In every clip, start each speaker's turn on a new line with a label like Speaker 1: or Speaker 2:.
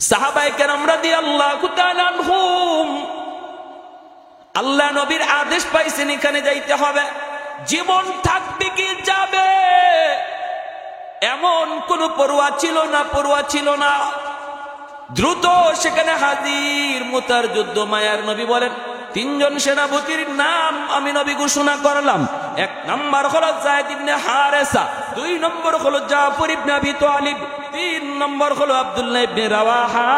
Speaker 1: সাহাবায়ে কেরাম রাদিয়াল্লাহু তাআলা আনহুম আল্লাহ নবীর আদেশ পাইছেন এখানে যাইতে হবে, জীবন থাকবে কি যাবে এমন কোন পরোয়া ছিল না। দ্রুত সেখানে হাজির। মুতার যুদ্ধ মায়ার নবী বলেন, তিনজন সেনাপতির নাম আমি নবী ঘোষণা করলাম। এক নম্বর হলো যায়েদ ইবনে হারেসা, দুই নম্বর হলো জাফর ইবনে আবি তালিব, তিন নম্বর হলো আব্দুল্লাহ ইবনে রাওয়াহা।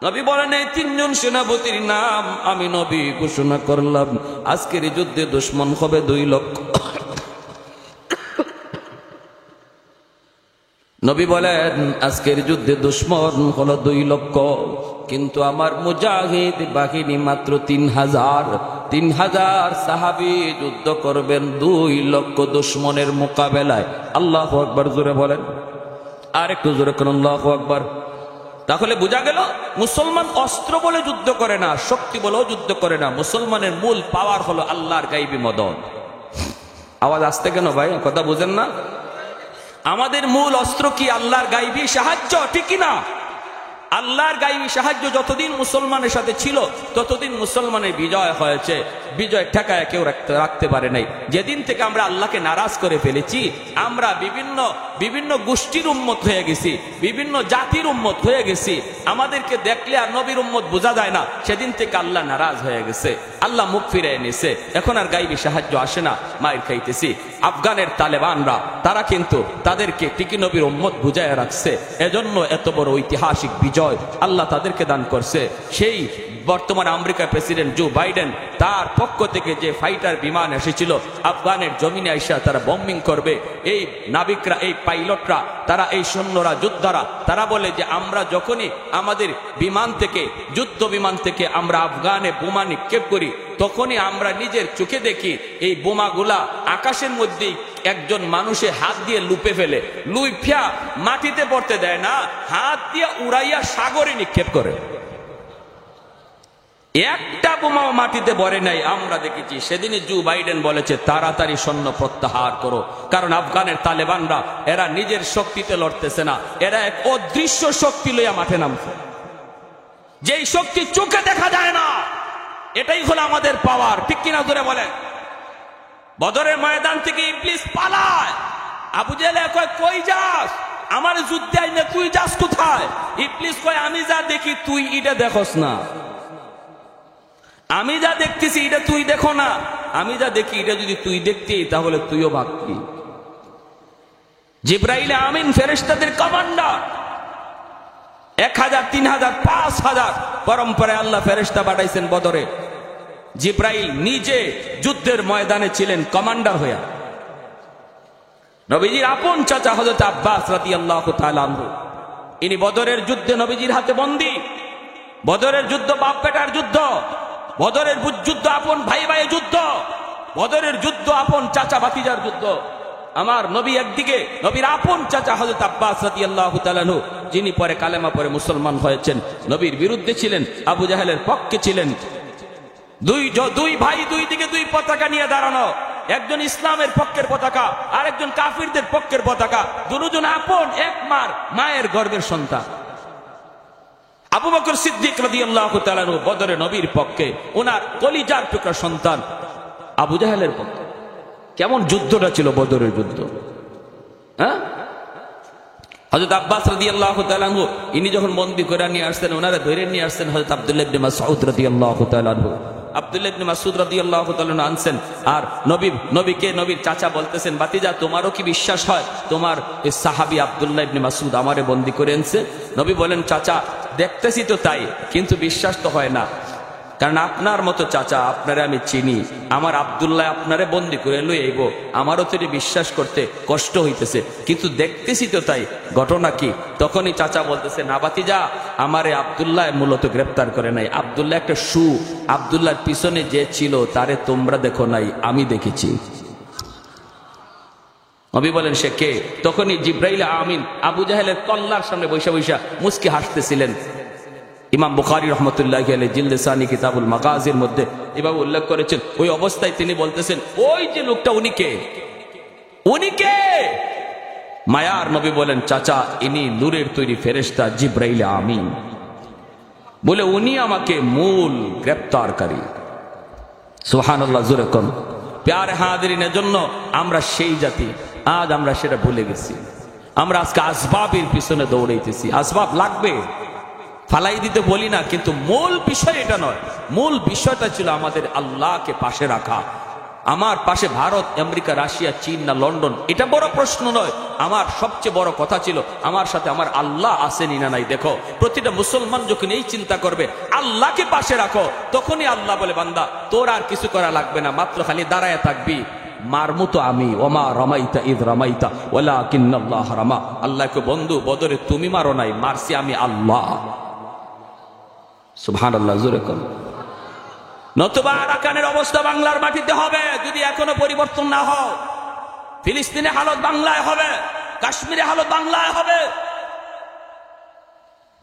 Speaker 1: নবী বলেন, এই তিনজন সেনাপতির নাম আমি নবী ঘোষণা করলাম। আজকের এই যুদ্ধে দুশমন হবে 2 লক্ষ। নবী বলেন, আজকের যুদ্ধে দুশমন হলো 2 লক্ষ, কিন্তু আমার মুজাহিদ বাহিনী মাত্র 3000। 3000 সাহাবী যুদ্ধ করবেন 2 লক্ষ দুশমনের মোকাবেলায়। আল্লাহু আকবার জোরে বলেন, আর একটু জোরে করুন আল্লাহু আকবার। তাহলে বোঝা গেল মুসলমান অস্ত্র বলে যুদ্ধ করে না, শক্তি বলেও যুদ্ধ করে না। মুসলমানের মূল পাওয়ার হলো আল্লাহর গায়বী মদদ। আওয়াজ আসতে কেন ভাই, কথা বুঝেন না? আমাদের মূল অস্ত্র কি? আল্লাহর গায়বী সাহায্য, ঠিক কি না? আল্লাহর গায়বী সাহায্য যতদিন মুসলমানের সাথে ছিল ততদিন মুসলমানের বিজয় হয়েছে। বিজয় ঠেকায় কেউ রাখতে পারে নাই। যেদিন থেকে আমরা আল্লাহকে নারাজ করে ফেলেছি, আমরা বিভিন্ন গোষ্ঠীর উম্মত হয়ে গেছি, বিভিন্ন জাতির উম্মত হয়ে গেছি। আমাদেরকে দেখলে আর নবীর উম্মত বোঝা যায় না। সেদিন থেকে আল্লাহ নারাজ হয়ে গেছে, আল্লাহ মুখ ফিরে এনেছে। এখন আর গায়বী সাহায্য আসে না, মায়ের খাইতেছি। আফগানের তালেবানরা তারা কিন্তু তাদেরকে টিকি নবীর উম্মত বুঝায় রাখছে। এজন্য এত বড় ঐতিহাসিক বিজয় আল্লাহ তাদেরকে দান করছে। সেই বর্তমান আমেরিকার প্রেসিডেন্ট জো বাইডেন, তার পক্ষ থেকে যে ফাইটার বিমান এসেছিল আফগানের জমিনে আইসা তারা বম্বিং করবে, এই নাবিকরা, এই পাইলটরা, তারা, এই সৈন্যরা, যোদ্ধারা, তারা বলে যে আমরা যখনই আমাদের বিমান থেকে, যুদ্ধ বিমান থেকে আমরা আফগানে বোমা নিক্ষেপ করি, তখনই আমরা নিজের চোখে দেখি এই বোমাগুলা আকাশের মধ্যেই একজন মানুষের হাত দিয়ে লুপে ফেলে, লুইফিয়া মাটিতে পড়তে দেয় না, হাত দিয়ে উড়াইয়া সাগরে নিক্ষেপ করে। একটা বোমাও মাটিতে ভরে নাই আমরা দেখেছি। সেদিনই জো বাইডেন বলেছে তাড়াতাড়ি সৈন্য প্রত্যাহার করো, কারণ আফগানের তালেবানরা এরা নিজের শক্তিতে লড়তেছে না, এরা এক অদৃশ্য শক্তি লইয়া মাঠে নামছে, যেই শক্তি চোখে দেখা যায় না। এটাই হলো আমাদের পাওয়ার, ঠিক কিনা জোরে বলেন? বদরের ময়দান থেকে ইবলিস পালায়, আবু জেহেল কয় কই যাস, আমার যুদ্ধে আইনে তুই যাস কোথায়? ইবলিস কয় আমি যা দেখি তুই এটা দেখোস না, আমি যা দেখতেছি এটা তুই দেখো না, আমি যা দেখি এটা যদি তুই দেখতি তাহলে তুইও ভাগতি। জিবরাইল আমিন ফেরেশতাদের কমান্ডার, 1000, 3000, 5000 পরম্পরায় আল্লাহ ফেরেশতা পাঠাইছেন বদরে। জিবরাইল নিজে যুদ্ধের ময়দানে ছিলেন কমান্ডার হইয়া। নবীজির আপন চাচা হযরত আব্বাস রাদিয়াল্লাহু তাআলা আনহু, ইনি বদরের যুদ্ধে নবীজির হাতে বন্দী। বদরের যুদ্ধ বাপ বেটার যুদ্ধ, বদরের যুদ্ধ আপন ভাই ভাই যুদ্ধ, বদরের যুদ্ধ আপন চাচা ভাতিজার যুদ্ধ। আমার নবী একদিকে, নবীর আপন চাচা হযরত আব্বাস রাদিয়াল্লাহু তাআলা আনহু, যিনি পরে কালেমা পরে মুসলমান হয়েছেন, নবীর বিরুদ্ধে ছিলেন, আবু জাহেলের পক্ষে ছিলেন। দুই ভাই, দুই দিকে দুই পতাকা নিয়ে দাঁড়ানো, একজন ইসলামের পক্ষের পতাকা আর একজন কাফিরদের পক্ষের পতাকা। দুজন আপন এক মায়ের গর্ভের সন্তান। আবু বকর সিদ্দিক রাদিয়াল্লাহু তাআলা আনহু বদরে নবীর পক্ষে, ওনার কলিজার টুকরা সন্তান আবু জাহেলের পক্ষে। কেমন যুদ্ধটা ছিল বদরের যুদ্ধ, হ্যাঁ? হযরত আব্বাস রাদিয়াল্লাহু তাআলা আনহু ইনি যখন বন্দী করে নিয়ে আসছেন, ওনারা ধরে নিয়ে আসছেন হযরত আব্দুল্লাহ ইবনে মাসউদ রাদিয়াল্লাহু তাআলা আনহু। আব্দুল্লাহ ইবনে মাসউদ রাদিয়াল্লাহু তাআলা আনহু আনছেন, আর নবীকে নবীর চাচা বলতেছেন, বাতিজা তোমারও কি বিশ্বাস হয় তোমার এই সাহাবী আব্দুল্লাহ ইবনে মাসউদ আমারে বন্দী করে এনেছে? নবী বলেন, চাচা দেখতেছি তো তাই, কিন্তু বিশ্বাস তো হয় না, কারণ আপনার মতো চাচা আপনারে আমি চিনি, আমার আব্দুল্লাহ আপনারে বন্দী করে লই আইব, আমারও তো বিশ্বাস করতে কষ্ট হইতেছে, কিন্তু দেখতেছি তো তাই, ঘটনা কি? তখনই চাচা বলতেছে, না বাতিজা, আমারে আব্দুল্লাহ মূলত গ্রেফতার করে নাই, আব্দুল্লাহ একটা আব্দুল্লাহর পিছনে যে ছিল তারে তোমরা দেখো নাই, আমি দেখেছি। নবী বলেন, সে কে? তখনই জিবরাইল আমিন আবু জাহেলের কল্লার সামনে বৈশা বৈশা মুস্কি হাসতেছিলেন। ইমাম বুখারী রাহমাতুল্লাহি আলাইহি জিলদে সানি কিতাবুল মাগাজির মধ্যে এভাবে উল্লেখ করেছেন। ওই অবস্থায় তিনি বলতেছেন, ওই যে লোকটা, উনি কে? মায়ার নবী বলেন, চাচা ইনি নূরের তৈরি ফেরেশতা জিব্রাইল আমিন। বলে উনি আমাকে মূল গ্রেপ্তারকারী। সুবহানাল্লাহ, জোরে কোন। প্যারে হাজিরিনের জন্য আমরা সেই জাতি, আজ আমরা সেটা ভুলে গেছি। আমরা আজকে আসবাবের পিছনে দৌড়াইতেছি। আসবাব লাগবে, ফালাই দিতে বলি না, কিন্তু মূল বিষয় এটা নয়। মূল বিষয়টা ছিল আমাদের আল্লাহকে পাশে রাখা। আমার পাশে ভারত, আমেরিকা, রাশিয়া, চীন না লন্ডন, এটা বড় প্রশ্ন নয়। আমার সবচেয়ে বড় কথা ছিল আমার সাথে আমার আল্লাহ আসেনি না নাই। দেখো, প্রতিটা মুসলমান যখন এই চিন্তা করবে আল্লাহকে পাশে রাখো, তখনই আল্লাহ বলে, বান্দা তোর আর কিছু করা লাগবে না, মাত্র খালি দাঁড়ায় থাকবি। মারমু তো আমি, ওমা রমাইতা ইদ রমাইতা ওয়ালাকিন্নাল্লাহ রামা। আল্লাহকে বন্ধু, বদরে তুমি মারো নাই, মারছি আমি আল্লাহ। সুবহানাল্লাহ, জোরে কোন। নতুবা আরাকানের অবস্থা বাংলার মাটিতে হবে যদি এখনো পরিবর্তন না হয়। ফিলিস্তিনে হালত বাংলায় হবে, কাশ্মীরে হালত বাংলায় হবে।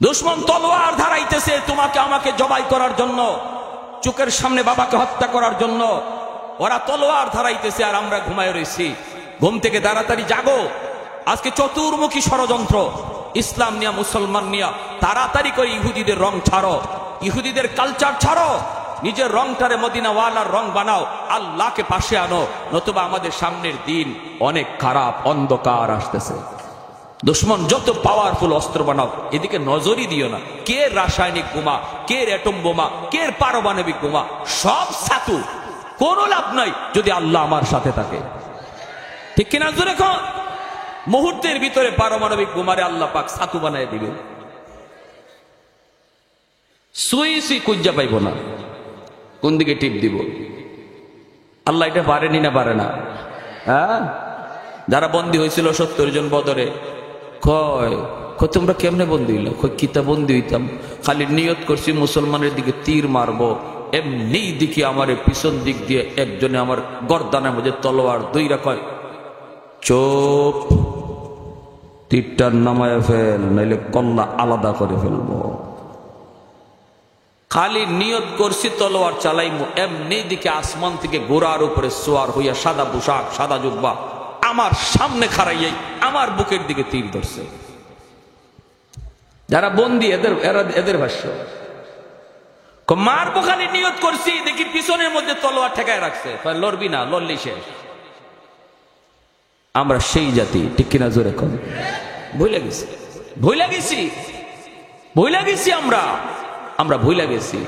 Speaker 1: দুশমন তলোয়ার ধারাইতেছে তোমাকে আমাকে জবাই করার জন্য, চোখের সামনে বাবাকে হত্যা করার জন্য। ওরা তলোয়ার ধারাইতেছে আর আমরা ঘুমায় রয়েছি। ঘুম থেকে তাড়াতাড়ি জাগো। আজকে চতুর্মুখী ষড়যন্ত্র, ইসলাম নিয়া, মুসলমান নিয়া। তাড়াতাড়ি করে ইহুদিদের রং ছাড়ো, ইহুদিদের কালচার ছাড়ো, নিজের রংটারে মদিনাওয়ালার রং বানাও, আল্লাহকে পাশে আনো। নতুবা আমাদের সামনের দিন অনেক খারাপ, অন্ধকার আসতেছে। দুশমন যত পাওয়ারফুল অস্ত্র বানাও, এদিকে নজরই দিও না। কে রাসায়নিক বোমা, কে অ্যাটম বোমা, কে পারমাণবিক বোমা, সব ছাতু, কোনো লাভ নাই যদি আল্লাহ আমার সাথে থাকে। ঠিক কিনা জোরে কর। মুহূর্তের ভিতরে পারমাণবিক বোমারে আল্লাহ পাক ছাতু বানায় দিবে, সুই সুই কুজ্জা পাইব না, কোন দিকে টিপ দিব। আল্লাহ এটা পারেনি না পারে না? হ্যাঁ, যারা বন্দী হয়েছিল 70 জন বদরে, কয় তোমরা কেমনে বন্দী হইল? কিতা বন্দী হইতাম, খালি নিয়ত করছি মুসলমানের দিকে তীর মারবো, এমনি দিকে আমার পিছন দিক দিয়ে একজনে আমার গর্দানের মধ্যে তলোয়ার দইরা কয়, চোপ, তীরটা নামায় ফেল, নাইলে কল্লা আলাদা করে ফেলবো। খালি নিয়ত করছি তলোয়ার চালাইমু, এমনি দিকে আসমান থেকে গোড়ার উপরে সোয়ার হইয়া, সাদা পোশাক, সাদা জুব্বা, আমার সামনে খাড়াইয়াই আমার বুকের দিকে তীর ধরছে। যারা বন্দী এদের ভাষ্য, মারবো খালি নিয়ত করছি, দেখি পিছনের মধ্যে তলোয়ার ঠেকায় রাখছে, লড়বি না, লড়লি শেষ। আমরা সেই জাতি, ঠিক কিনা জোরে কম। ভুলে গেছি, ভুলে গেছি, ভুলে গেছি। আমরা ভুলে গেছি।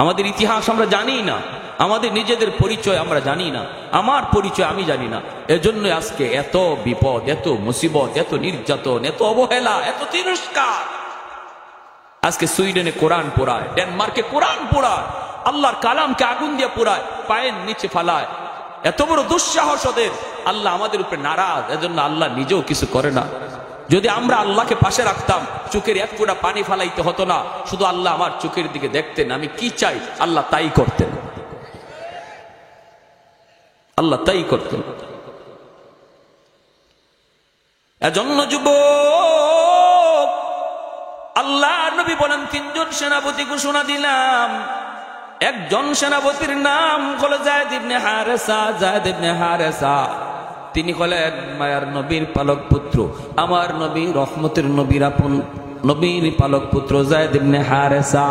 Speaker 1: আমাদের ইতিহাস আমরা জানি না, আমাদের নিজেদের পরিচয় আমরা জানি না, আমার পরিচয় আমি জানি না। এজন্য আজকে এত বিপদ, এত মুসিবত, এত নির্যাতন, এত অবহেলা, এত তিরস্কার। আজকে সুইডেনে কোরআন পোড়ায়, ডেনমার্কে কোরআন পোড়ায়, আল্লাহর কালামকে আগুন দিয়ে পোড়ায়, পায়ের নিচে ফালায়। এত বড় দুঃসাহস ওদের। আল্লাহ আমাদের উপরে নারাজ, এজন্য আল্লাহ নিজেও কিছু করে না। যদি আমরা আল্লাহকে পাশে রাখতাম, চোখের এক ফোঁটা পানি ফালাইতে হতো না, শুধু আল্লাহ আমার চোখের দিকে দেখতেন, আমি কি চাই আল্লাহ তাই করতেন, আল্লাহ তাই করতেন। এজন্য যুবক, আল্লাহ নবী বলেন 3 জন সেনাপতি ঘোষণা দিলাম। একজন সেনাপতির নাম হলো যায়েদ ইবনে হারেসা। যায়েদ ইবনে হারেসা তিনি হলেন মায়ার নবীর পালক পুত্র, আমার নবী রহমতের নবীর আপন নবীর পালক পুত্র যায়েদ ইবনে হারেসা।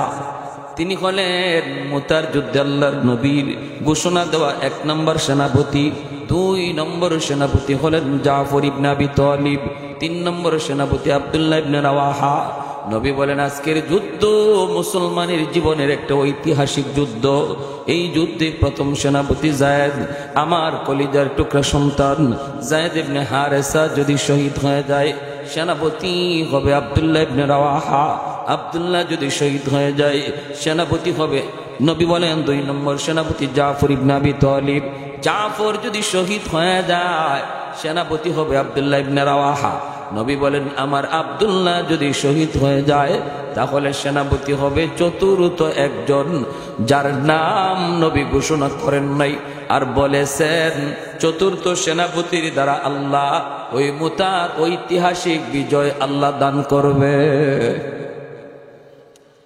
Speaker 1: তিনি হলেন মুতার যুদ্ধে আল্লাহর নবীর ঘোষণা দেওয়া 1 নম্বর সেনাপতি। 2 নম্বর সেনাপতি হলেন জাফর ইবনে আবি তালিব। 3 নম্বর সেনাপতি আব্দুল্লাহ ইবনে রাওয়াহা। নবী বলেন আজকের যুদ্ধ মুসলমানের জীবনের একটা ঐতিহাসিক যুদ্ধ। এই যুদ্ধে প্রথম সেনাপতি যায়েদ, আমার কলিজার টুকরা সন্তান যায়েদ ইবনে হারেসা যদি শহীদ হয়ে যায়, সেনাপতি হবে আব্দুল্লাহ ইবনে রাওয়াহা। আব্দুল্লাহ যদি শহীদ হয়ে যায়, সেনাপতি হবে, নবী বলেন 2 নম্বর সেনাপতি জাফর ইবনে আবি তালিব। জাফর যদি শহীদ হয়ে যায়, সেনাপতি হবে আব্দুল্লাহ ইবনে রাওয়াহা। নবী বলেন আমার আব্দুল্লাহ যদি শহীদ হয়ে যায়, তাহলে সেনাপতি হবে চতুর্থ একজন, যার নাম নবী ঘোষণা করেন নাই, আর বলেছেন চতুর্থ সেনাপতির দ্বারা আল্লাহ ওই মুতার ঐতিহাসিক বিজয় আল্লাহ দান করবে।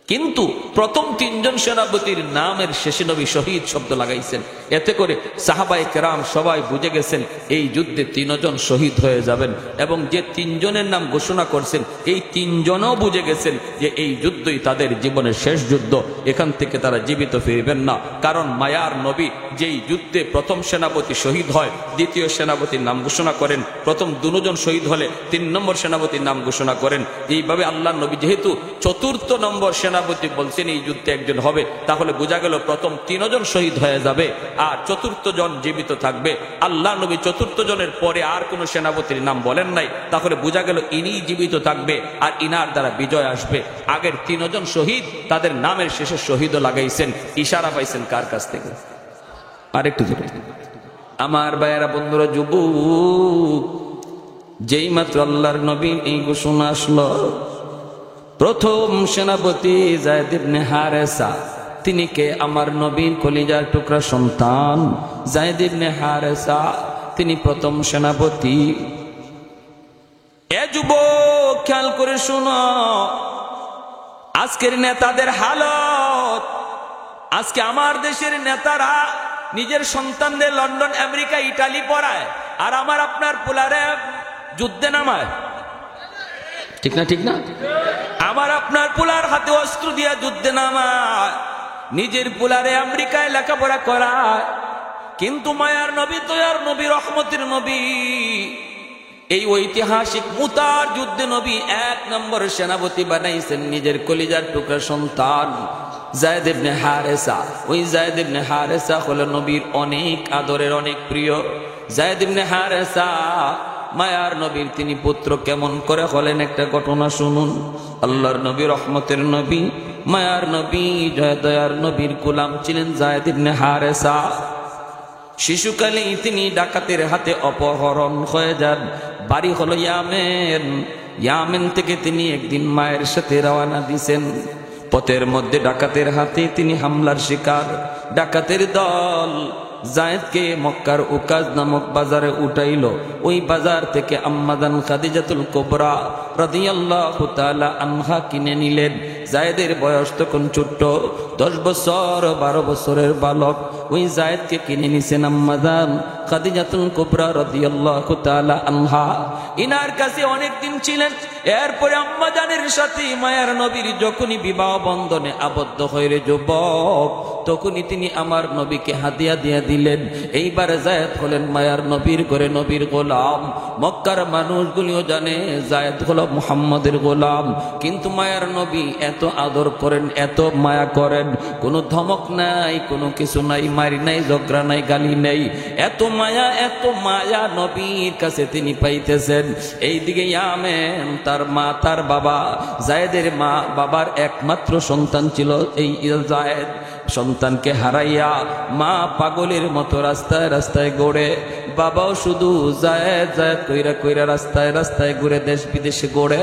Speaker 1: কিন্তু প্রথম তিনজন সেনাপতির নামের শেষে নবী শহীদ শব্দ লাগাইছেন। এতে করে সাহাবায়ে কেরাম সবাই বুঝে গেছেন এই যুদ্ধে তিনজন শহীদ হয়ে যাবেন, এবং যে তিনজনের নাম ঘোষণা করছেন এই তিনজনও বুঝে গেছেন যে এই যুদ্ধই তাদের জীবনের শেষ যুদ্ধ, এখান থেকে তারা জীবিত ফিরবেন না। কারণ মায়ার নবী যেই যুদ্ধে প্রথম সেনাপতি শহীদ হয়, দ্বিতীয় সেনাপতির নাম ঘোষণা করেন, প্রথম দুজন শহীদ হলে 3 নম্বর সেনাপতির নাম ঘোষণা করেন। এইভাবে আল্লাহ নবী যেহেতু চতুর্থ নম্বর সেনাপতি বলছেন এই যুদ্ধে একজন হবে, তাহলে বোঝা গেল প্রথম 3 জন শহীদ হয়ে যাবে আর চতুর্থ জন জীবিত থাকবে। আল্লাহ নবী চতুর্থ জনের পরে আর কোন সেনাপতির নাম বলেন নাই, তাহলে বোঝা গেল ইনি জীবিত থাকবে আর ইনার দ্বারা বিজয় আসবে। আগের 3 জন শহীদ তাদের নামের শেষে শহীদও লাগাইছেন, ইশারা পাইছেন কার কাছ থেকে? আরেকটু জোরে আমার ভাইয়েরা, বন্ধুরা, যুবক, যেই মাত্র আল্লাহর নবী এই ঘোষণা আসলো, প্রথম সেনাপতি যায়েদ ইবনে হারেসা, তিনি কে? আমার নবীর কলিজার টুকরা সন্তান যায়েদ ইবনে হারেসা, তিনি প্রথম সেনাপতি। এ যুবক, খেয়াল করে শোনো, আজকের নেতাদের হালত, আজকে আমার দেশের নেতারা নিজের সন্তানদের লন্ডন, আমেরিকা, ইটালি পড়ায়, আর আমার আপনার পোলারে যুদ্ধে নামায়। ঠিক না? ঠিক না? আমার আপনার পোলার হাতে অস্ত্র দিয়া যুদ্ধে নামায়, নিজের পোলারে আমেরিকায় লেখাপড়া করায়। কিন্তু মায়ার নবী, দয়ার নবী, রহমতের নবী, এই ঐতিহাসিক মুতার যুদ্ধে নবী 1 নম্বর সেনাপতি বানাইছেন নিজের কলিজার টুকরা সন্তান যায়েদ ইবনে হারেসা। ওই যায়েদ ইবনে হারেসা হলো নবীর অনেক আদরের, অনেক প্রিয়। যায়েদ ইবনে হারেসা মায়ার নবীর তিনি পুত্র কেমন করে হলেন একটা ঘটনা শুনুন। আল্লাহর নবী, রহমতের নবী, মায়ার নবী, দয়ার নবীর গোলাম ছিলেন যায়েদ ইবনে হারেসা। শিশুকালেই তিনি ডাকাতের হাতে অপহরণ হয়ে যান। বাড়ি হলো ইয়ামেন। ইয়ামেন থেকে তিনি একদিন মায়ের সাথে রওনা দিয়েছেন। পথের মধ্যে ডাকাতের হাতে তিনি হামলার শিকার। ডাকাতের দল যায়েদকে মক্কার উকাজ নামক বাজারে উঠাইল। ওই বাজার থেকে আম্মাজান খাদিজাতুল কুবরা রাদিয়াল্লাহু তাআলা আনহা কিনে নিলেন। যায়েদের বয়স তখন ছোট্ট, 10 বছর 12 বছরের বালক। ওই যায়েদকে কিনে নিছেন আম্মাজান খাদিজাতুল কুবরা রাদিয়াল্লাহু তাআলা আনহা। ইনার কাছে অনেক দিন ছিলেন। এরপরে আম্মাজানের সাথে মায়ার নবীর যখনই বিবাহ বন্ধনে আবদ্ধ হয়ে যুবক, তখনই তিনি আমার নবীকে হাদিয়া দিয়ে দিলেন। এইবার যায়েদ হলেন মায়ার নবীর ঘরে নবীর গোলাম। মক্কার মানুষগুলিও জানে যায়েদ হলো মুহাম্মদের গোলাম, কিন্তু মায়ার নবী এত আদর করেন, এত মায়া করেন, কোনো ধমক নাই, কোনো কিছু নাই, মারি নাই, ঝগড়া নাই, গালি নেই। এত মায়া নবীর কাছে তিনি পাইতেছেন। এইদিকে ইয়ামেন, তার মা, তার বাবা, যায়েদের মা বাবার একমাত্র সন্তান ছিল এই যায়েদ। সন্তানকে হারাইয়া মা পাগলের মতো রাস্তায় রাস্তায় ঘোরে, বাবাও শুধু যায়েদ যায়েদ কইরা কইরা রাস্তায় রাস্তায় ঘুরে, দেশ বিদেশে ঘোরে।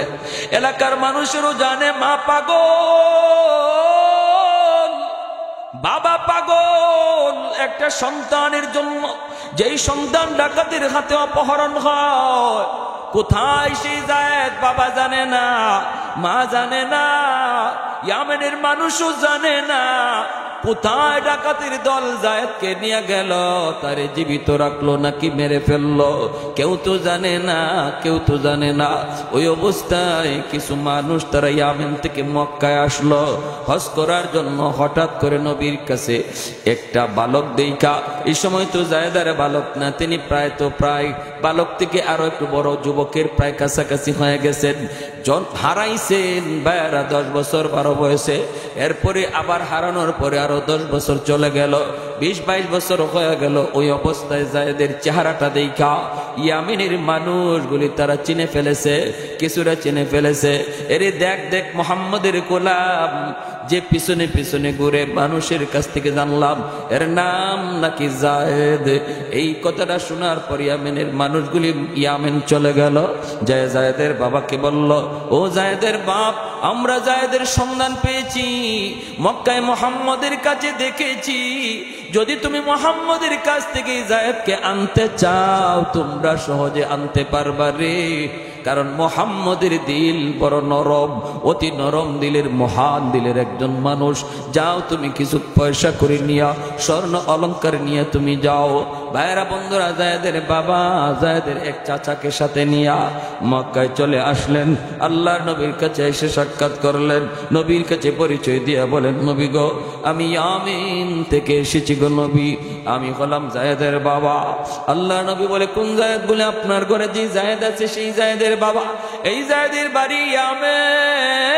Speaker 1: এলাকার মানুষেরও জানে মা পাগল, বাবা পাগল একটা সন্তানের জন্য। যেই সন্তান ডাকাতের হাতে অপহরণ হয়, কোথায় সেই যায়েদ বাবা জানে না, মা জানে না, ইয়ামেনের মানুষও জানে না কোথায় ডাকাতের দল যায়েদকে নিয়ে গেল, তারে জীবিত রাখলো নাকি মেরে ফেললো, কেউ তো জানে না, কেউ তো জানে না। ওই অবস্থায় কিছু মানুষ তারা ইয়ামেন থেকে মক্কায় আসলো হজ করার জন্য। হঠাৎ করে নবীর কাছে একটা বালক দেখা, এই সময় তো যায়েদার বালক না, তিনি প্রায় বালক থেকে আরো একটু বড় যুবকের প্রায় কাছাকাছি হয়ে গেছেন। হারাইছেন ভাইয়ারা 10 বছর 12 বয়সে। এরপরে আবার হারানোর পরে আরো 10 বছর চলে গেল, 20-22 বছর হয়ে গেল। ওই অবস্থায় যায়েদের চেহারাটা দেখা ইয়ামিনের মানুষগুলি তারা চিনে ফেলেছে, কিছুরা চিনে ফেলেছে। এরে দেখ দেখ মুহাম্মদের গোলাম যে পিছনে পিছনে ঘুরে, মানুষের কাছ থেকে জানলাম এর নাম নাকি যায়েদ। এই কথাটা শোনার পর ইয়ামেনের মানুষগুলি ইয়ামেন চলে গেল। যায়েদের বাবাকে বলল, ও যায়েদের বাপ, আমরা যায়েদের সন্ধান পেয়েছি, মক্কায় মুহাম্মদের কাছে দেখেছি। যদি তুমি মুহাম্মদের কাছ থেকে যায়েদকে আনতে চাও, তোমরা সহজে আনতে পারবা রে। কারণ মুহাম্মদের দিল বড় নরম, অতি নরম দিলের মহান দিলের একজন মানুষ। যাও তুমি কিছু পয়সা করে নিয়া, স্বর্ণ অলংকার নিয়ে তুমি যাও। ভাইরা বন্ধুরা, যায়েদের বাবা যায়েদের এক চাচাকে সাথে নিয়া মক্কায় চলে আসলেন। আল্লাহর নবীর কাছে এসে সাক্ষাৎ করলেন। নবীর কাছে পরিচয় দিয়া বলেন, নবী গো, আমি ইয়ামিন থেকে এসেছি গো নবী, আমি হলাম যায়েদের বাবা। আল্লাহ নবী বলে, কোন যায়েদ? বলে, আপনার ঘরে যে যায়েদ আছে সেই যায়েদের বাবা। এই যায়েদের বাড়ি ইয়ামেন।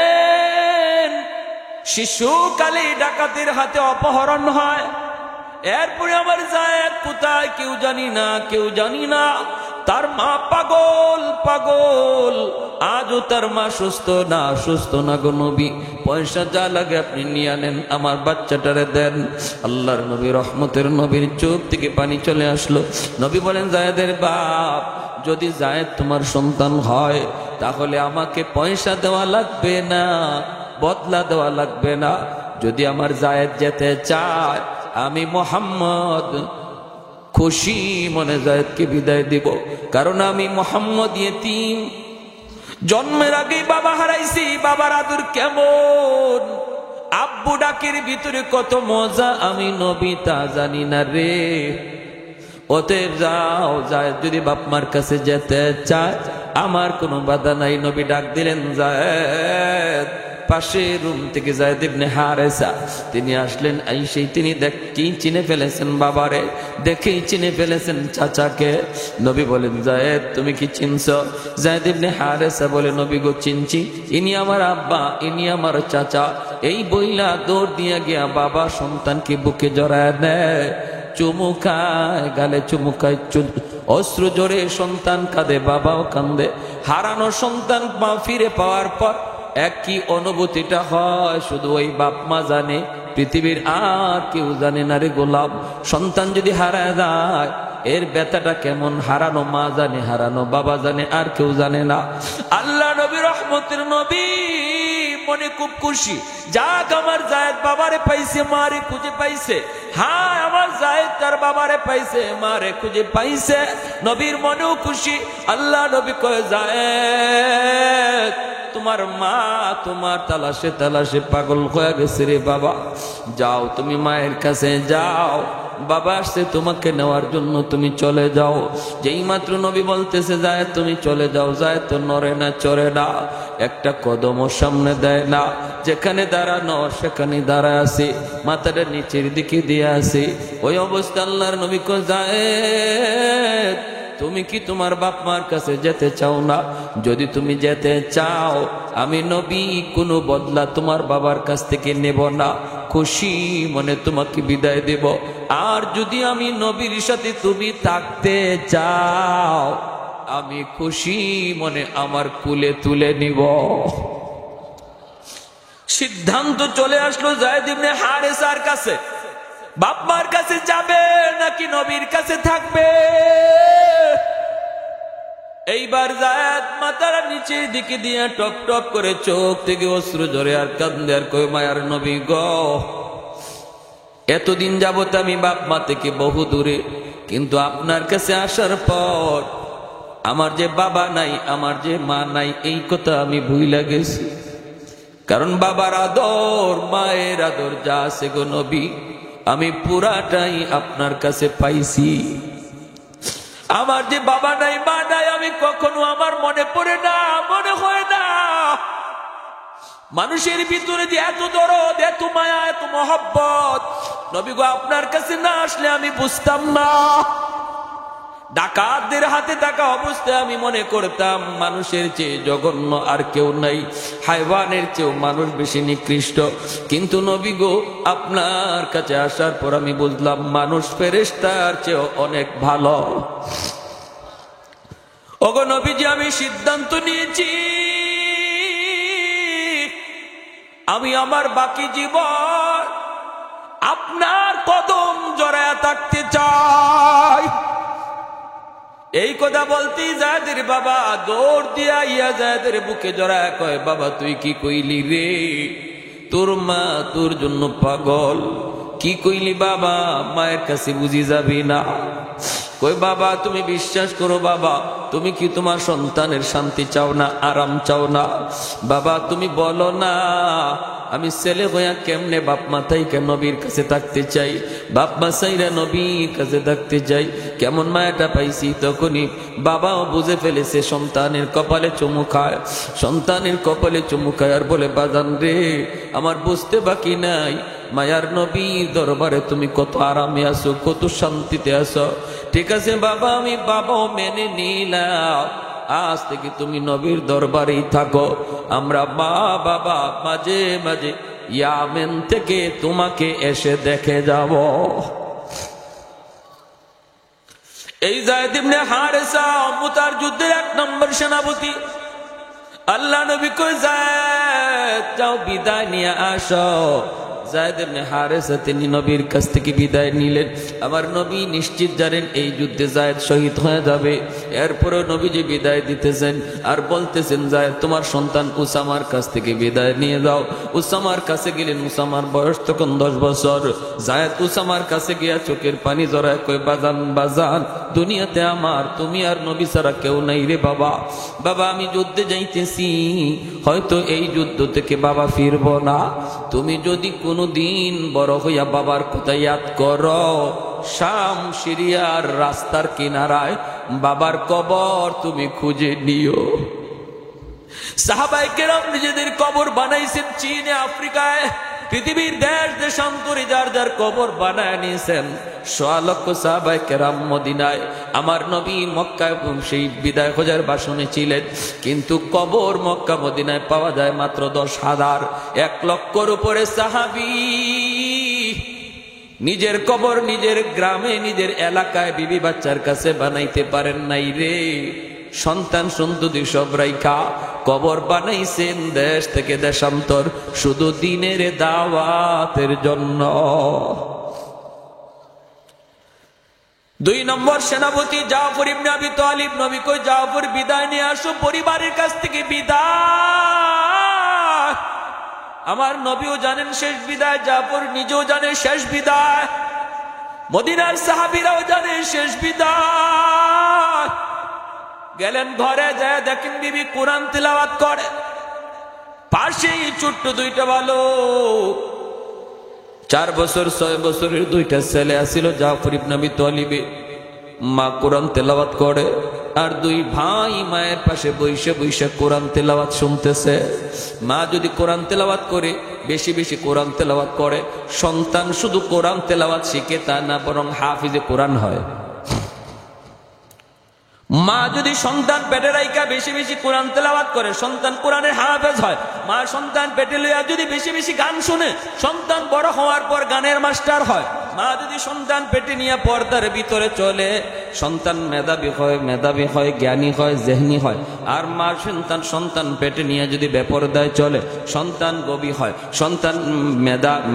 Speaker 1: শিশুকালে ডাকাতের হাতে অপহরণ হয়, এরপরে আমার যায়েদ কোথায় কেউ জানি না, কেউ জানি না। তার মা পাগল পাগল, আজও তার মা সুস্থ না গো নবী। পয়সা যা লাগে আপনি নিয়ে নেন, আমার বাচ্চাটারে দেন। আল্লাহর নবী রহমতের নবীর চোখ থেকে পানি চলে আসলো। নবী বলেন, যায়েদের বাপ, যদি যায়েদ তোমার সন্তান হয় তাহলে আমাকে পয়সা দেওয়া লাগবে না, বদলা দেওয়া লাগবে না। যদি আমার যায়েদ যেতে চায়, আমি মুহাম্মদ খুশি মনে যায়েদকে বিদায় দিব। কারণ আমি মুহাম্মদ ইয়েতিম, জন্মের আগেই বাবা হারাইছি। বাবার আদর কেমন, আব্বু ডাকের ভিতরে কত মজা, আমি নবী তা জানি না রে। অতএব যাও, যায়েদ যদি বাপমার কাছে যেতে চায় আমার কোনো বাধা নাই। নবী ডাক দিলেন, যায়েদ। পাশের রুম থেকে যায়েদ ইবনে হারেসা তিনি আসলেন। আইসেই তিনি দেখেই চিনে ফেলেছেন বাবারে, দেখেই চিনে ফেলেছেন চাচাকে। নবী বলেন, যায়েদ তুমি কি চিনছ? যায়েদ ইবনে হারেসা বলে, নবী গো, চিনছি, ইনি আমার আব্বা, ইনি আমার চাচা। এই বইলা দৌড় দিয়া গিয়া বাবা সন্তানকে বুকে জড়ায় নেয়, চুমুকায়, গালে চুমুকায়, অশ্রু জোরে সন্তান কাঁদে, বাবাও কান্দে। হারানো সন্তান ফিরে পাওয়ার পর একই অনুভূতিটা হয় শুধু ওই বাপ মা জানে, পৃথিবীর আর কেউ জানে না রে গোলাম। সন্তান যদি হারায় যায় এর ব্যথাটা কেমন, হারানো মা জানে, হারানো বাবা জানে, আর কেউ জানে না। আল্লাহ নবী রহমতের নবী মনে খুব খুশি, যাক আমার যায়েদ বাবারে পাইছে, মারে খুঁজে পাইছে। হ্যাঁ, আমার যায়েদ তার বাবারে পাইছে, মারে খুঁজে পাইছে। নবীর মনেও খুশি। আল্লাহ নবী কয়, যায়েদ তোমার মা তোমার তালাশে তালাশে পাগল হয়ে গেছে রে বাবা। যাও তুমি মায়ের কাছে যাও, বাবা আসছে তোমাকে নেওয়ার জন্য, তুমি চলে যাও। যেই মাত্র নবী বলতেছে যায়েদ তুমি চলে যাও, যায়েদ তো নড়ে না চড়ে না, একটা কদমও সামনে দেয় না। যেখানে দাঁড়ানো সেখানে দাঁড়ায় আছে, মাথাটা নিচের দিকে দিয়ে আছে। ওই অবস্থা আল্লাহর নবী কয়, যায়েদ তুমি কি তোমার বাপ মার কাছে যেতে চাও না? যদি তুমি যেতে চাও আমি নবী কোনো বদলা তোমার বাবার কাছ থেকে নেব না, খুশি মনে তোমাকে বিদায় দেব। আর যদি আমি নবীর সাথে তুমি থাকতে চাও আমি খুশি মনে আমার কুলে তুলে নিব। সিদ্ধান্ত চলে আসলো যায়েদ ইবনে হারেসার কাছে, বাপ মার কাছে যাবে নাকি নবীর কাছে থাকবে। এইবার যায়েদ মাথার নিচের দিকে দিয়ে টপ টপ করে চোখ থেকে অশ্রু ঝরে আর কান্দে আর কই, মায়ার নবী গো, এতদিন যাবত আমি বাপ মা থেকে বহু দূরে, কিন্তু আপনার কাছে আসার পর আমার যে বাবা নাই, আমার যে মা নাই, এই কথা আমি ভুইলা গেছি। কারণ বাবার আদর মায়ের আদর যা আছে গো নবী আমি পুরাটাই আপনার কাছে পাইছি। আমার যে বাবা নাই মা নাই আমি কখনো আমার মনে পড়ে না, মনে হয় না। মানুষের ভিতরে যে এত দরদ, এত মায়া, এত মহব্বত, নবী গো আপনার কাছে না আসলে আমি বুঝতাম না। ডাকাতদের হাতে থাকা অবস্থায় আমি মনে করতাম মানুষের চেয়ে জঘন্য আর কেউ নাই, হায়ওয়ানের চেয়েও মানুষ বেশি নিকৃষ্ট। কিন্তু নবী গো আপনার কাছে আসার পর আমি বুঝলাম মানুষ ফেরেশতার চেয়েও অনেক ভালো। ওগো নবীজি, আমি সিদ্ধান্ত নিয়েছি আমি আমার বাকি জীবন আপনার কদম জড়ায় থাকতে চাই। এই কথা বলতেই যায়েদের বাবা দৌড় দিয়া ইয়া যায়েদের বুকে জড়ায় কয়, বাবা তুই কি কইলি রে? তোর মা তোর জন্য পাগল। কি কইলি বাবা? মায়ের কাছে বুঝি যাবি না? কই বাবা তুমি বিশ্বাস করো বাবা, তুমি কি তোমার সন্তানের শান্তি চাও না, আরাম চাও না? বাবা তুমি বলো না, আমি ছেলে হইয়া কেমনে বাপ মাতাই কেন নবীর কাছে থাকতে চাই, বাপ মাসাইরা নবীর কাছে থাকতে চাই। কেমন মায়াটা পাইছি তখনই বাবাও বুঝে ফেলেছে সন্তানের কপালে চুমু খায়, সন্তানের কপালে চুমু খায় আর বলে বাজান রে আমার বুঝতে বাকি নাই, মায়ার নবীর দরবারে তুমি কত আরামে আছো, কত শান্তিতে আছো। ঠিক আছে বাবা, আমি বাবাও মেনে নিলাম, আজ থেকে তুমি নবীর দরবারেই থাকো, আমরা মা বাবা মাঝে মাঝে ইয়ামেন থেকে তোমাকে এসে দেখে যাব। এই যায়েদ ইবনে হারেসা মুতার যুদ্ধের 1 নম্বর সেনাপতি। আল্লাহ নবী কই যায়েদ যাও বিদায় নিয়ে আসো। যায়েদ ইবনে হারেসা তিনি নবীর কাছ থেকে বিদায় নিলেন। আমার নবী নিশ্চিত জানেন এই যুদ্ধে যায়েদ শহীদ হয়ে যাবে। এরপরও নবীজি বিদায় দিতেছেন আর বলতেছেন যায়েদ তোমার সন্তান উসামার কাছ থেকে বিদায় নিয়ে যাও। উসামার কাছে গেলেন, উসামার বয়স তখন 10 বছর। যায়েদ উসামার কাছে গিয়া চোখের পানি জড়ায় কই বাজান বাজান, দুনিয়াতে আমার তুমি আর নবী ছাড়া কেউ নাই রে বাবা। বাবা আমি যুদ্ধে যাইতেছি, হয়তো এই যুদ্ধ থেকে বাবা ফিরব না, তুমি যদি কোনো দিন বড় হইয়া বাবার কথা ইয়াদ করো, শাম সিরিয়ার রাস্তার কিনারায় বাবার কবর তুমি খুঁজে নিও। সাহাবায়ে কেরাম নিজেদের কবর বানাইছেন চীনে, আফ্রিকায়, পৃথিবীর দেশ দেশান্তরে যার যার কবর বানায় নিয়েছেন। 1.5 লক্ষ সাহাবায়ে কেরাম মদিনায়, আমার নবী মক্কায় সেই বিদায় হজের বাসনে ছিলেন, কিন্তু কবর মক্কা মদিনায় পাওয়া যায় মাত্র 10,000। 1 লক্ষর উপরে সাহাবী নিজের কবর নিজের গ্রামে নিজের এলাকায় বিবি বাচ্চার কাছে বানাইতে পারেন নাই রে। সন্তান সন্ততি সব রাইখা কবর বানাইছেন দেশ থেকে দেশান্তর, শুধু দিনের দাওয়াতের জন্য। 2 নম্বর সেনাপতি জাফর ইবনে আবি তালিব। নবী কই জাফর বিদায় নিয়ে আসো পরিবারের কাছ থেকে বিদায়। আমার নবীও জানেন শেষ বিদায়, জাফর নিজেও জানে শেষ বিদায়, মদিনার সাহাবীরাও জানে শেষ বিদায়। গেলেন ঘরে, যায় দেখেন বিবি কোরআন তিলাওয়াত করে, পাশেই ছোট্ট 2টা বালক, 4 বছর 6 বছরের 2টা ছেলে আসিল জাফর ইবনে আবি তালিবে। মা কোরআন তেলাওয়াত করে আর 2 ভাই মায়ের পাশে বইসে বইসে কোরআন তেলাওয়াত শুনতেছে। মা যদি কোরআন তেলাওয়াত করে, বেশি বেশি কোরআন তেলাওয়াত করে, সন্তান শুধু কোরআন তেলাওয়াত শিখে তা না, বরং হাফিজে কোরআন হয়। মা যদি সন্তান পেটে রাইখা বেশি বেশি কোরআন তেলাওয়াত করে, সন্তান কোরআনের হাফেজ হয়। মা সন্তান পেটে লইয়া যদি বেশি বেশি গান শুনে, সন্তান বড় হওয়ার পর গানের মাস্টার হয়। মা যদি সন্তান পেটে নিয়ে পর্দার ভিতরে চলে, সন্তান মেধাবী হয়, জ্ঞানী হয়, জেহনি হয়। আর মা সন্তান পেটে নিয়ে যদি বেপরদায় চলে, সন্তান গবী হয়, সন্তান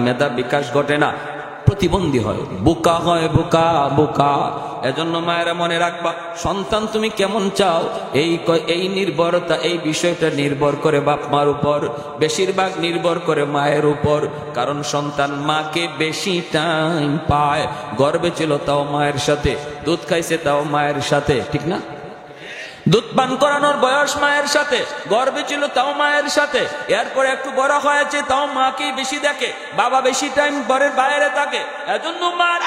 Speaker 1: মেধা বিকাশ ঘটে না, প্রতিবন্ধী হয়, বোকা হয়, বোকা। এজন্য মায়েরা মনে রাখবা, সন্তান তুমি কেমন চাও এই নির্ভরতা, এই বিষয়টা নির্ভর করে বাপ মার উপর, বেশিরভাগ নির্ভর করে মায়ের উপর। কারণ সন্তান মাকে বেশি টাইম পায়, গর্ভে ছিল তাও মায়ের সাথে, দুধ খাইছে তাও মায়ের সাথে, ঠিক না? দুধ পান করানোর বয়স মায়ের সাথে, গর্ভে ছিল তাও মায়ের সাথে, এরপরে একটু বড় হয়েছে তাও মাকেই বেশি দেখে, বাবা বেশি টাইম ঘরের বাইরে থাকে। এজন্য মার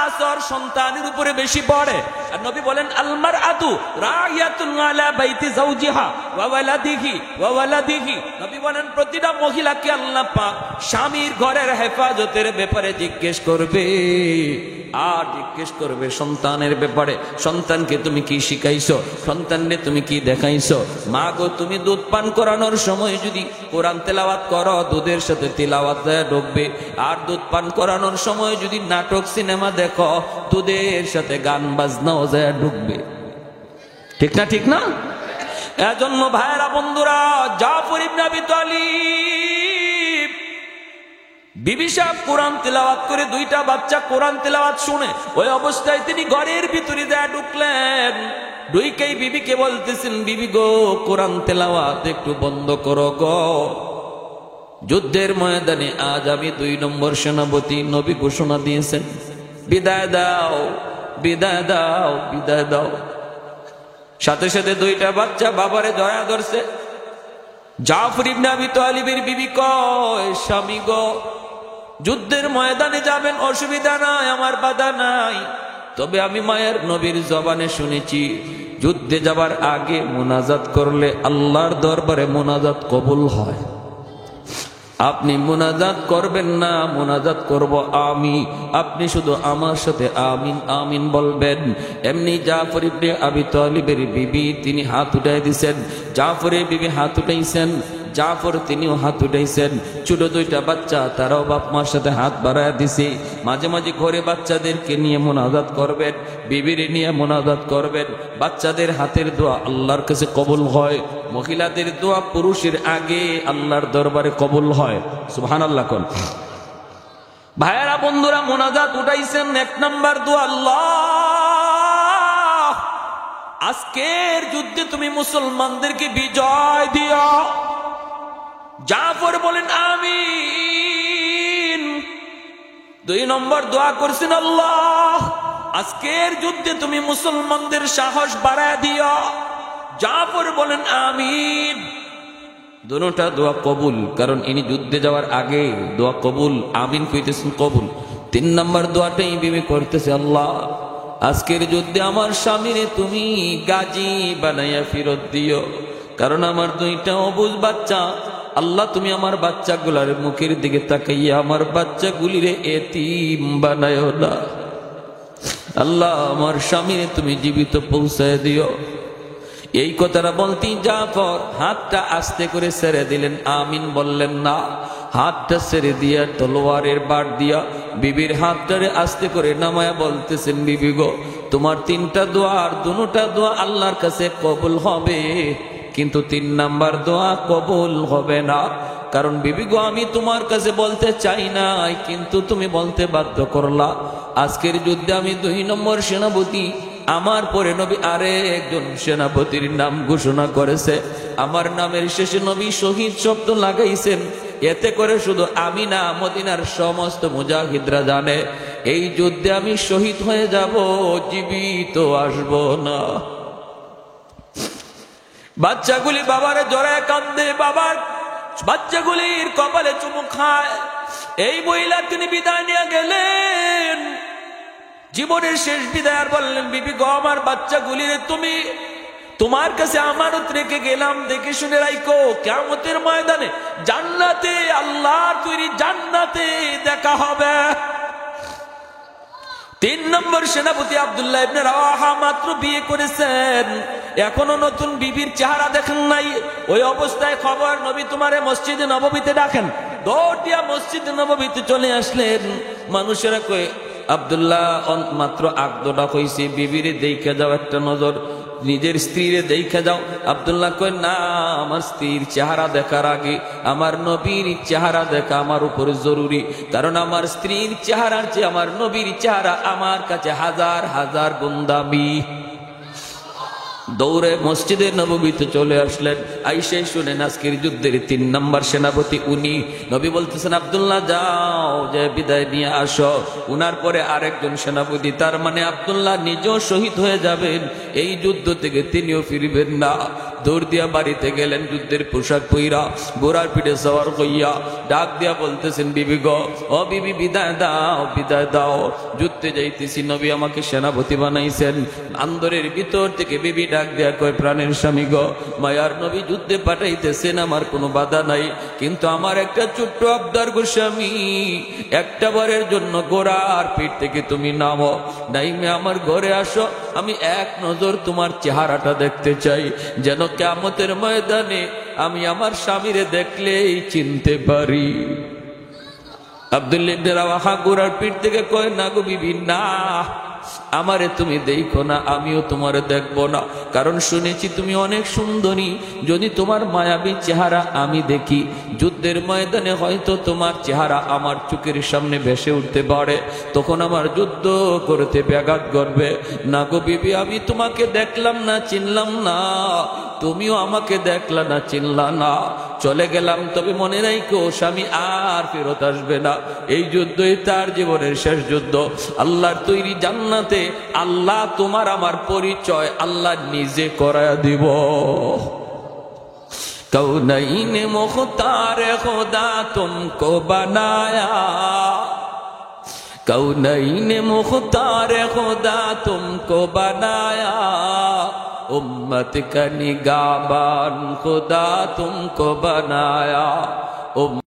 Speaker 1: আসর সন্তানের উপরে বেশি পড়ে। আর নবী বলেন আলমার আতু রাইয়াতুন আলা বাইতি যাওজিহা ওয়া ওয়ালাদিহি। নবী বলেন প্রতিটা মহিলাকে আল্লাহ পাক স্বামীর ঘরের হেফাজতের ব্যাপারে জিজ্ঞেস করবে, আর জিজ্ঞেস করবে সন্তানের ব্যাপারে। সন্তানকে তুমি কি শিখাইছো, সন্তানকে তুমি কি দেখাইছো? মা গো, তুমি দুধ পান করানোর সময় যদি কোরআন তেলাওয়াত করো, দুধের সাথে তিলাওয়াত যায় ঢুকবে। আর দুধ পান করানোর সময় যদি নাটক সিনেমা দেখো, দুধের সাথে গান বাজনাও যায় ঢুকবে, ঠিক না? এজন্য ভাইরা বন্ধুরা, জাফর ইবনে আবি তালিব বিবি সাহেব কোরআন তেলাওয়াত করে, 2টা বাচ্চা কোরআন তেলাওয়াত শুনে, ওই অবস্থায় তিনি ঘরের ভিতরে যায় ঢুকলেন। ঢুকেই বিবিকে বলতেছেন, বিবি গো কোরআন তেলাওয়াত একটু বন্ধ করো গো। যুদ্ধের ময়দানে আজ আমি 2 নম্বর সেনাপতি, নবী ঘোষণা দিয়েছেন বিদায় দাও। বিদায় দাও, বিদায় দাও। সাথে সাথে দুইটা বাচ্চা বাবারে জড়ায় ধরছে। জাফর ইবনে আবি তালিবের বিবি কয়, স্বামী গো, যুদ্ধের ময়দানে যাবেন, অসুবিধা নাই, আমার বাধা নাই, তবে আমি মায়ের নবীর জবানে শুনেছি যুদ্ধে যাবার আগে মুনাজাত করলে আল্লাহর দরবারে মুনাজাত কবুল হয়। আপনি মুনাজাত করবেন না, মুনাজাত করব আমি, আপনি শুধু আমার সাথে আমিন আমিন বলবেন। এমনি জাফর ইবনে আবি তালিবের বিবি তিনি হাত উঠাই দিয়েছেন, জাফরের বিবি হাত উঠাইছেন, জাফর তিনিও হাত উঠাইছেন। ছোট দুইটা বাচ্চা তারাও বাপ মার সাথে হাত বাড়ায় দিছে। মাঝে মাঝে ঘরে বাচ্চাদেরকে নিয়ে মুনাজাত করবেন, বিবির নিয়ে মুনাজাত করবেন। বাচ্চাদের হাতের দোয়া আল্লাহর কাছে কবুল হয়, মহিলাদের দোয়া পুরুষের আগে আল্লাহর দরবারে কবুল হয়। সুবহানাল্লাহ কোন ভাইয়েরা বন্ধুরা, মুনাজাত উঠাইছেন। এক নাম্বার দোয়া, আল্লাহ আজকের যুদ্ধে তুমি মুসলমানদেরকে বিজয় দিও। জাফর বলেন আমিন। দুই নম্বর দোয়া করছেন, আল্লাহ আজকের যুদ্ধে তুমি মুসলমানদের সাহস বাড়ায় দিও। জাফর বলেন আমিন। দুটোটা দোয়া কবুল, কারণ ইনি যুদ্ধে যাওয়ার আগে দোয়া কবুল, আমিন কইতেছেন কবুল। তিন নম্বর দোয়াটাই বিবি করতেছে, আল্লাহ আজকের যুদ্ধে আমার স্বামীরে তুমি গাজী বানাইয়া ফেরত দিও, কারণ আমার দুইটা অবুঝ বাচ্চা। আল্লাহ তুমি আমার বাচ্চাগুলার মুখের দিকে তাকাইয়া আমার বাচ্চাগুলিরে এতিম বানায়ো না। আল্লাহ আমার স্বামীরে তুমি জীবিত পৌঁছায় দিও। এই কথাটা বলতেই জাফর হাতটা আস্তে করে ছেড়ে দিলেন, আমিন বললেন না। হাতটা ছেড়ে দিয়া তলোয়ারের বাট দিয়া বিবির হাতটারে আস্তে করে নামায়া বলতেছেন, বিবি গো, তোমার তিনটা দোয়া আর দুটা দোয়া আল্লাহর কাছে কবুল হবে, কিন্তু তিন নাম্বার দোয়া কবুল হবে না। কারণ বিবি গো, আমি তোমার কাছে বলতে চাই নাই, কিন্তু তুমি বলতে বাধ্য করলা। আজকের যুদ্ধে আমি 2 নম্বর সেনাপতি, আমার পরে নবী আরে একজন সেনাপতির নাম ঘোষণা করেছে, আমার নামের শেষে নবী শহীদ শব্দ লাগাইছেন। এতে করে শুধু আমি না, মদিনার সমস্ত মুজাহিদরা জানে এই যুদ্ধে আমি শহীদ হয়ে যাব, জীবিত আসব না। বাচ্চাগুলি বাবারে জড়ায় কান্দে, বাবার বাচ্চাগুলির কপালে চুমু খায়। এই মহিলা তিনি বিদায় নিয়ে গেলেন, জীবনের শেষ বিদায়। আর বললেন, বিবি গো, আমার বাচ্চাগুলিরে তুমি তোমার কাছে আমানত রেখে গেলাম, দেখে শুনে রাখো, কিয়ামতের ময়দানে জান্নাতে, আল্লাহর তৈরি জান্নাতে দেখা হবে। 3 নম্বর সেনাপতি আব্দুল্লাহ ইবনে রাওয়াহা মাত্র বিয়ে করেছেন, এখনো নতুন বিবির চেহারা দেখেন নাই। ওই অবস্থায় খবর, নবী তোমারে মসজিদে নববীতে ডাকেন। দৌড়িয়া মসজিদে নববীতে চলে আসলেন। মানুষেরা কই, আব্দুল্লাহ মাত্র আগদোটা হইছে, বিবিরে দেখে যাও একটা নজর, নিজের স্ত্রীরে দেখে যাও। আব্দুল্লাহ কয়, না, আমার স্ত্রীর চেহারা দেখার আগে আমার নবীর চেহারা দেখা আমার উপরে জরুরি, কারণ আমার স্ত্রীর চেহারার চেয়ে আমার নবীর চেহারা আমার কাছে হাজার হাজার গুণ দামি। দৌড়ে মসজিদে নববীতে চলে আসলেন। আইসে শুনেন আজকের যুদ্ধের 3 নম্বর সেনাপতি উনি। নবী বলতেছেন, আব্দুল্লাহ যাও, যে বিদায় নিয়ে আসো। উনার পরে আরেকজন সেনাপতি, তার মানে আব্দুল্লাহ নিজেও শহীদ হয়ে যাবেন, এই যুদ্ধ থেকে তিনিও ফিরবেন না। দৌড় দিয়া বাড়িতে গেলেন, যুদ্ধের পোশাক পইরা, ঘোড়ার পিঠে সওয়ার হইয়া ডাক দিয়া বলতেছেন, বিবি গো, ও বিবি, বিদায় দাও, বিদায় দাও, যুদ্ধে যাইতেছি, নবী আমাকে সেনাপতি বানাইছেন। আন্দরের ভিতর থেকে বিবি ডাক দেয়া কয়, প্রাণের স্বামী গো, মায়ার নবী যুদ্ধে পাঠাইতেছেন, আমার কোনো বাধা নাই, কিন্তু আমার একটা ছোট্ট আবদার গো স্বামী, একটা বারের জন্য ঘোড়ার পিঠ থেকে তুমি নামো, নাইমে আমার ঘরে আসো, আমি এক নজর তোমার চেহারাটা দেখতে চাই, যেন কিয়ামতের ময়দানে আমি আমার স্বামীরে দেখলেই চিনতে পারি। আব্দুল্লাহ ইবনে রাওয়াহা ঘোড়ার পিঠ থেকে কয়, না গো বিবি, না, আমারে তুমি দেখো না, আমিও তোমারে দেখবো না, কারণ শুনেছি তুমি অনেক সুন্দরী। যদি তোমার মায়াবী চেহারা আমি দেখি, যুদ্ধের ময়দানে হয়তো তোমার চেহারা আমার চোখের সামনে ভেসে উঠতে পারে, তখন আমার যুদ্ধ করতে ব্যাঘাত করবে। না গো বিবি, আমি তোমাকে দেখলাম না, চিনলাম না, তুমিও আমাকে দেখলা না, চিনলা না, চলে গেলাম, তবে মনে রাখো স্বামী আর ফেরত আসবে না। এই যুদ্ধই তার জীবনের শেষ যুদ্ধ। আল্লাহর তৈরি জান্নাতে আল্লাহ তোমার আমার পরিচয় আল্লাহ নিজে করায়া দিব। कौनैन मुख्तार खुदा तुमको बनाया, कौनैन मुख्तार खुदा तुमको बनाया, उम्मत का निगाहबान खुदा तुमको बनाया।